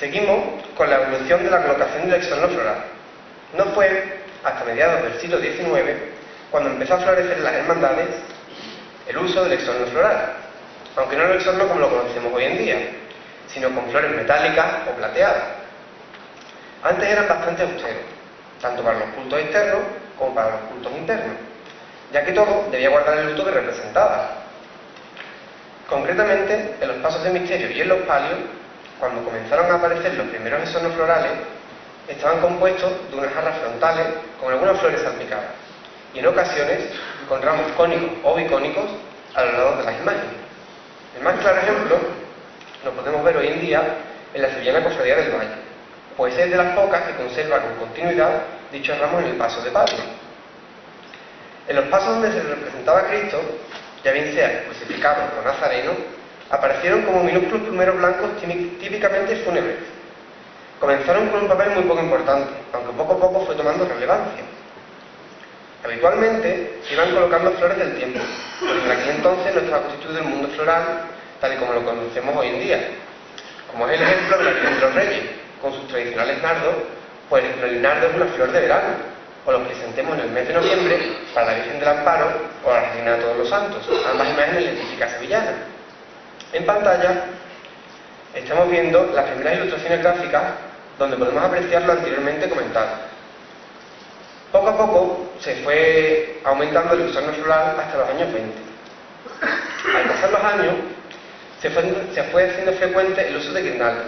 Seguimos con la evolución de la colocación del exorno floral. No fue hasta mediados del siglo XIX cuando empezó a florecer en las hermandades el uso del exorno floral, aunque no el exorno como lo conocemos hoy en día, sino con flores metálicas o plateadas. Antes eran bastante austeros, tanto para los cultos externos como para los cultos internos, ya que todo debía guardar el luto que representaba. Concretamente, en los pasos de misterio y en los palios, cuando comenzaron a aparecer los primeros exornos florales, estaban compuestos de unas jarras frontales con algunas flores salpicadas, y en ocasiones con ramos cónicos o bicónicos a los lados de las imágenes. El más claro ejemplo lo podemos ver hoy en día en la sevillana Cofradía del Valle, pues es de las pocas que conserva con continuidad dichos ramos en el paso de palio. En los pasos donde se representaba a Cristo, ya bien sea crucificado o nazareno, aparecieron como minúsculos plumeros blancos típicamente fúnebres. Comenzaron con un papel muy poco importante, aunque poco a poco fue tomando relevancia. Habitualmente se iban colocando flores del tiempo, porque en aquel entonces no estaba constituido el mundo floral tal y como lo conocemos hoy en día, como es el ejemplo de la Virgen de los Reyes, con sus tradicionales nardos, pues el nardo es una flor de verano, o lo presentemos en el mes de noviembre para la Virgen del Amparo o la Reina de Todos los Santos, ambas imágenes de típica sevillana. En pantalla estamos viendo las primeras ilustraciones gráficas donde podemos apreciar lo anteriormente comentado. Poco a poco se fue aumentando el exorno floral hasta los años 20. Al pasar los años se fue haciendo frecuente el uso de guirnaldas,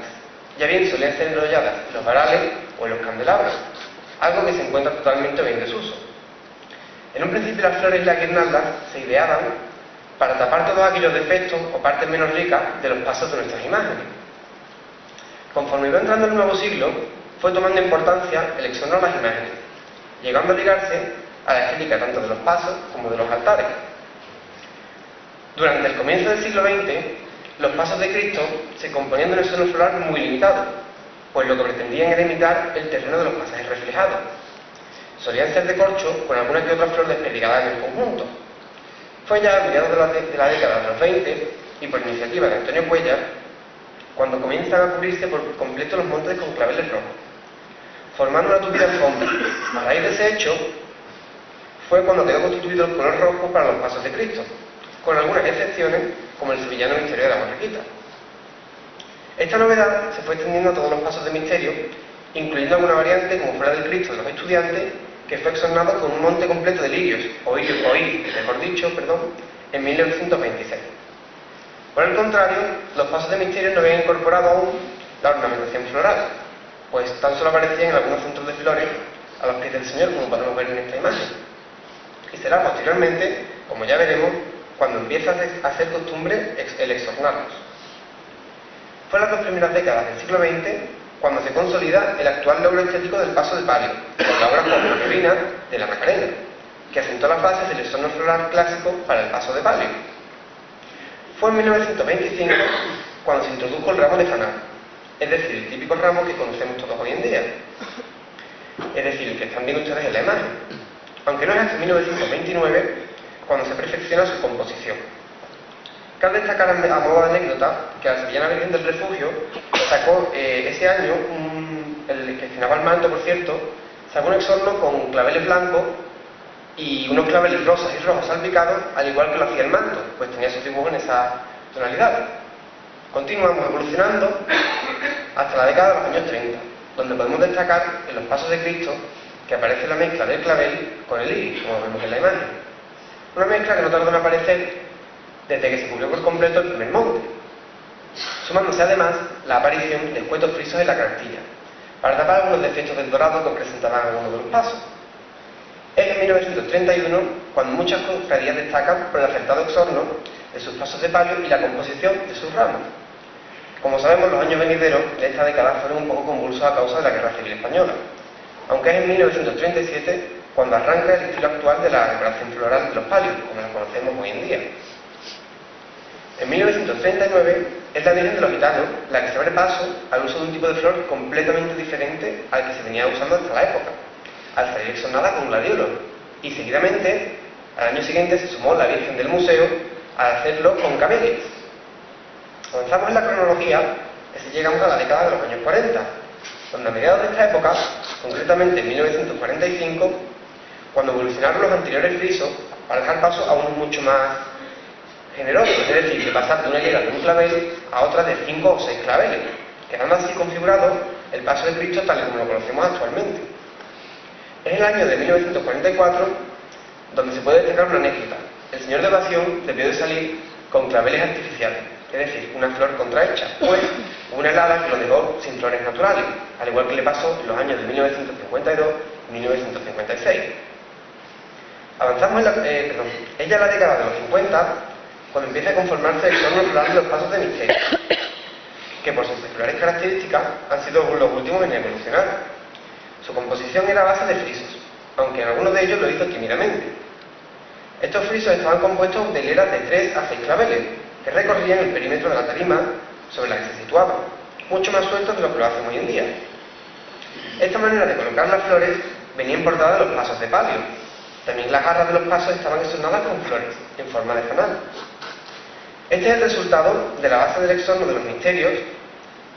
ya bien solían ser enrolladas en los varales o en los candelabros, algo que se encuentra totalmente hoy en desuso. En un principio las flores y las guirnaldas se ideaban para tapar todos aquellos defectos o partes menos ricas de los pasos de nuestras imágenes. Conforme iba entrando el nuevo siglo, fue tomando importancia el exorno a las imágenes, llegando a ligarse a la estética tanto de los pasos como de los altares. Durante el comienzo del siglo XX, los pasos de Cristo se componían de un exorno floral muy limitado, pues lo que pretendían era imitar el terreno de los pasajes reflejados. Solían ser de corcho con alguna que otra flor desperdigada en el conjunto. Fue ya a mediados de la década de los 20, y por iniciativa de Antonio Cuellar, cuando comienzan a cubrirse por completo los montes con claveles rojos, formando una tupida alfombra. A raíz de ese hecho, fue cuando quedó constituido el color rojo para los pasos de Cristo, con algunas excepciones, como el sevillano Misterio de la Borriquita. Esta novedad se fue extendiendo a todos los pasos de misterio, incluyendo alguna variante como fuera del Cristo de los Estudiantes, que fue exornado con un monte completo de lirios, en 1926. Por el contrario, los pasos de misterio no habían incorporado aún la ornamentación floral, pues tan solo aparecían en algunos centros de flores a los pies del Señor, como podemos ver en esta imagen. Y será posteriormente, como ya veremos, cuando empieza a ser costumbre el exornarlos. Fue en las dos primeras décadas del siglo XX cuando se consolida el actual logro estético del paso de palio, con la obra porfirina de la Macarena, que asentó las bases del exorno floral clásico para el paso de palio. Fue en 1925 cuando se introdujo el ramo de fanar, es decir, el típico ramo que conocemos todos hoy en día, es decir, el que están viendo ustedes en la imagen, aunque no es hasta 1929 cuando se perfecciona su composición. Cabe destacar a modo de anécdota que la Sevillana Virgen del Refugio sacó ese año, el que destinaba al manto, por cierto, sacó un exorno con claveles blancos y unos claveles rosas y rojos salpicados, al igual que lo hacía el manto, pues tenía sus dibujos en esa tonalidad. Continuamos evolucionando hasta la década de los años 30, donde podemos destacar en los pasos de Cristo que aparece la mezcla del clavel con el iris, como vemos en la imagen. Una mezcla que no tardó en aparecer desde que se cubrió por completo el primer monte, sumándose además la aparición de escuetos frisos en la cartilla, para tapar algunos defectos del dorado que presentaban algunos de los pasos. Es en 1931 cuando muchas cofradías destacan por el acertado exorno de sus pasos de palio y la composición de sus ramos. Como sabemos, los años venideros de esta década fueron un poco convulsos a causa de la Guerra Civil Española, aunque es en 1937 cuando arranca el estilo actual de la decoración floral de los palios, como la conocemos hoy en día. En 1939 es la Virgen de los Gitanos la que se abre paso al uso de un tipo de flor completamente diferente al que se venía usando hasta la época, al salir exornada con gladiolo, y seguidamente, al año siguiente, se sumó la Virgen del Museo al hacerlo con camelias. Avanzamos en la cronología es decir, llegamos a la década de los años 40, donde a mediados de esta época, concretamente en 1945, cuando evolucionaron los anteriores frisos para dejar paso a unos mucho más generosos, es decir, de pasar de una hilera de un clavel a otra de 5 o 6 claveles, quedando así configurado el paso de Cristo tal y como lo conocemos actualmente. Es el año de 1944 donde se puede destacar una anécdota. El señor de Ovación debió de salir con claveles artificiales, es decir, una flor contrahecha, pues hubo una helada que lo dejó sin flores naturales, al igual que le pasó en los años de 1952 y 1956. Avanzamos es ya la década de los 50 cuando empieza a conformarse el exorno floral de los pasos de misterio, que por sus peculiares características han sido los últimos en evolucionar. Su composición era a base de frisos, aunque en algunos de ellos lo hizo tímidamente. Estos frisos estaban compuestos de hileras de 3 a 6 claveles, que recorrían el perímetro de la tarima sobre la que se situaban, mucho más sueltos de lo que lo hacen hoy en día. Esta manera de colocar las flores venía importada de los pasos de palio. También las jarras de los pasos estaban exornadas con flores, en forma de fanal. Este es el resultado de la base del exorno de los misterios,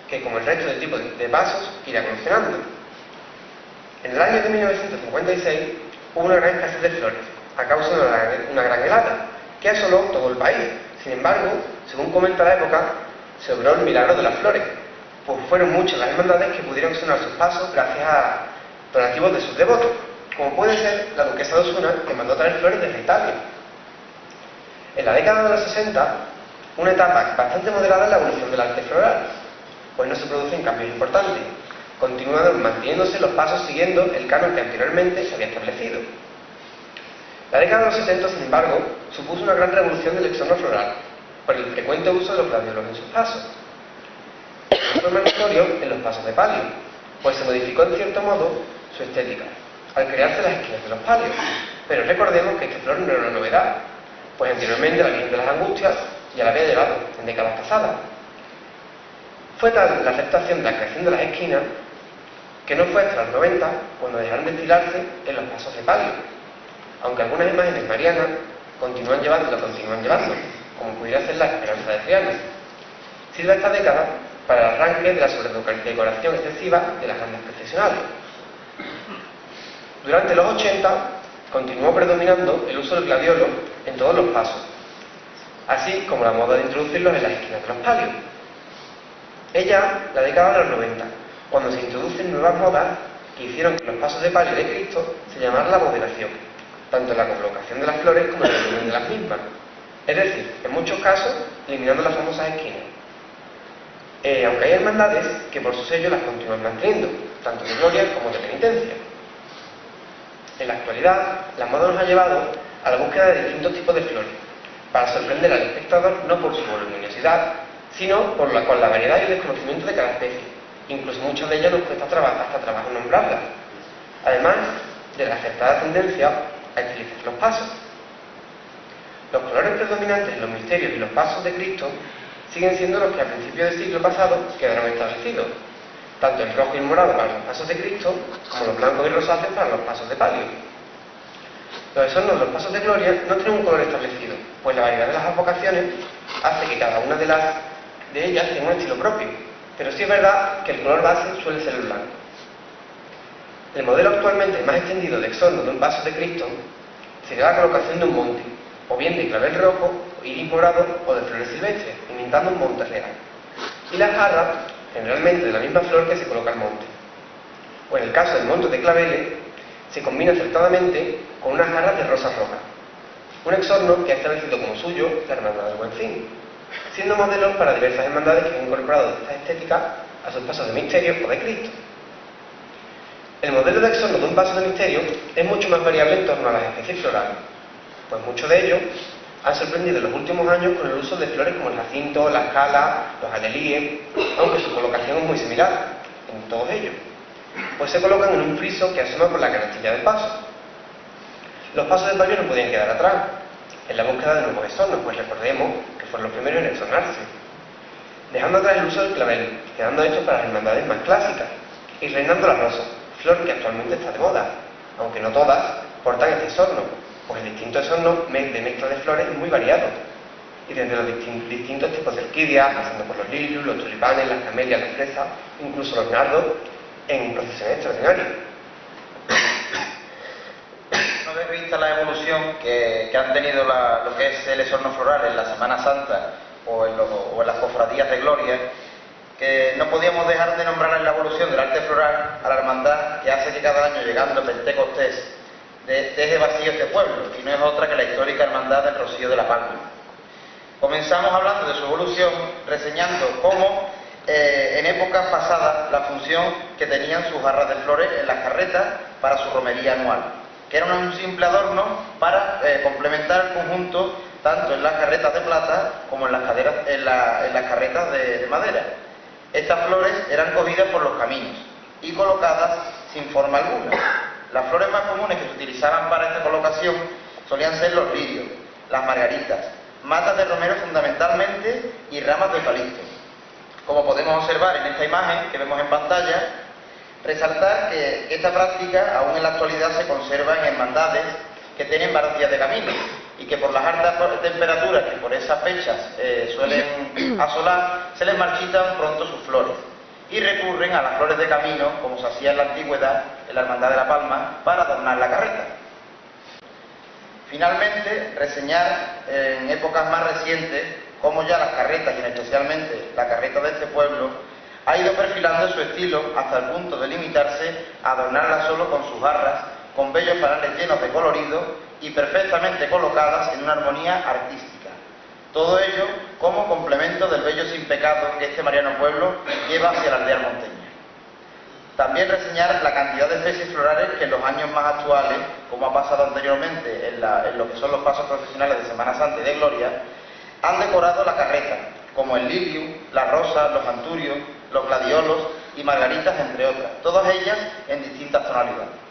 que como el resto del tipo de pasos, irá evolucionando. En el año de 1956 hubo una gran escasez de flores, a causa de una gran helada, que asoló todo el país. Sin embargo, según comenta la época, se obró el milagro de las flores, pues fueron muchas las hermandades que pudieron sonar sus pasos gracias a donativos de sus devotos, como puede ser la duquesa de Osuna, que mandó traer flores desde Italia. En la década de los 60, una etapa bastante moderada en la evolución del arte floral, pues no se producen cambios importantes, continúan manteniéndose los pasos siguiendo el canon que anteriormente se había establecido. La década de los 70, sin embargo, supuso una gran revolución del exorno floral, por el frecuente uso de los gladiolos en sus pasos. Fue mandatorio en los pasos de palio, pues se modificó en cierto modo su estética, al crearse las esquinas de los palios. Pero recordemos que este flor no era una novedad, pues anteriormente la Virgen de las Angustias ya la había llevado en décadas pasadas. Fue tal la aceptación de la creación de las esquinas que no fue hasta los 90 cuando dejaron de estilarse en los pasos de palio, aunque algunas imágenes marianas continúan llevando, como pudiera ser la Esperanza de Triana. Sirve esta década para el arranque de la sobredecoración excesiva de las bandas procesionales. Durante los 80 continuó predominando el uso del gladiolo en todos los pasos, así como la moda de introducirlos en las esquinas de los palios. Es ya la década de los 90, cuando se introducen nuevas modas que hicieron que los pasos de palio de Cristo se llamaran la moderación, tanto en la colocación de las flores como en el volumen de las mismas, es decir, en muchos casos eliminando las famosas esquinas. Aunque hay hermandades que por su sello las continúan manteniendo, tanto de gloria como de penitencia. En la actualidad, la moda nos ha llevado a la búsqueda de distintos tipos de flores, para sorprender al espectador no por su voluminosidad, sino por la variedad y el desconocimiento de cada especie. Incluso muchas de ellas nos cuesta hasta trabajo nombrarlas, además de la acertada tendencia a estilizar los pasos. Los colores predominantes en los misterios y los pasos de Cristo siguen siendo los que a principios del siglo pasado quedaron establecidos, tanto el rojo y el morado para los pasos de Cristo, como los blancos y rosáceos para los pasos de palio. Los exornos de los pasos de gloria no tienen un color establecido, pues la variedad de las advocaciones hace que cada una de ellas tenga un estilo propio, pero sí es verdad que el color base suele ser el blanco. El modelo actualmente más extendido de exorno de un paso de Cristo sería la colocación de un monte, o bien de clavel rojo, iris morado o de flores silvestres, imitando un monte real. Y las jarras, generalmente de la misma flor que se coloca al monte. O en el caso del monte de claveles, se combina acertadamente con unas jarras de rosas rojas. Un exorno que ha establecido como suyo la Hermandad del Buen Fin, siendo modelos para diversas hermandades que han incorporado esta estética a sus pasos de misterio o de Cristo. El modelo de exorno de un paso de misterio es mucho más variable en torno a las especies florales, pues muchos de ellos han sorprendido en los últimos años con el uso de flores como el jacinto, la escala, los alelíes, aunque su colocación es muy similar en todos ellos, pues se colocan en un friso que asoma por la canastilla del paso. Los pasos de palio no podían quedar atrás en la búsqueda de nuevos exornos, pues recordemos que fueron los primeros en exornarse, dejando atrás el uso del clavel, quedando estos para las hermandades más clásicas, y reinando la rosa, flor que actualmente está de moda, aunque no todas portan este exorno, pues el distinto exorno de mezcla de flores es muy variado. y desde los distintos tipos de orquídeas, pasando por los lirios, los tulipanes, las camelias, las fresas, incluso los nardos, en procesiones extraordinarias. Una vez vista la evolución que han tenido lo que es el esorno floral en la Semana Santa o en las cofradías de gloria, que no podíamos dejar de nombrar en la evolución del arte floral a la hermandad que hace que cada año, llegando Pentecostés, deje vacío este pueblo, y no es otra que la histórica hermandad del Rocío de la Palma. Comenzamos hablando de su evolución, reseñando cómo en épocas pasadas la función que tenían sus jarras de flores en las carretas para su romería anual, que era un simple adorno para complementar el conjunto tanto en las carretas de plata como en las carretas de madera. Estas flores eran cogidas por los caminos y colocadas sin forma alguna. Las flores más comunes que se utilizaban para esta colocación solían ser los lirios, las margaritas, matas de romero fundamentalmente y ramas de eucalipto. Como podemos observar en esta imagen que vemos en pantalla, resaltar que esta práctica aún en la actualidad se conserva en hermandades que tienen varios días de camino y que por las altas temperaturas que por esas fechas suelen asolar, se les marchitan pronto sus flores y recurren a las flores de camino, como se hacía en la antigüedad en la Hermandad de la Palma, para adornar la carreta. Finalmente, reseñar en épocas más recientes cómo ya las carretas, y especialmente la carreta de este pueblo, ha ido perfilando su estilo hasta el punto de limitarse a adornarla solo con sus jarras, con bellos fanales llenos de colorido y perfectamente colocadas en una armonía artística. Todo ello como complemento del bello sin pecado que este mariano pueblo lleva hacia la aldea monteña. También reseñar la cantidad de especies florales que en los años más actuales, como ha pasado anteriormente en lo que son los pasos procesionales de Semana Santa y de Gloria, han decorado la carreta, como el lilium, las rosas, los anturios, los gladiolos y margaritas, entre otras, todas ellas en distintas tonalidades.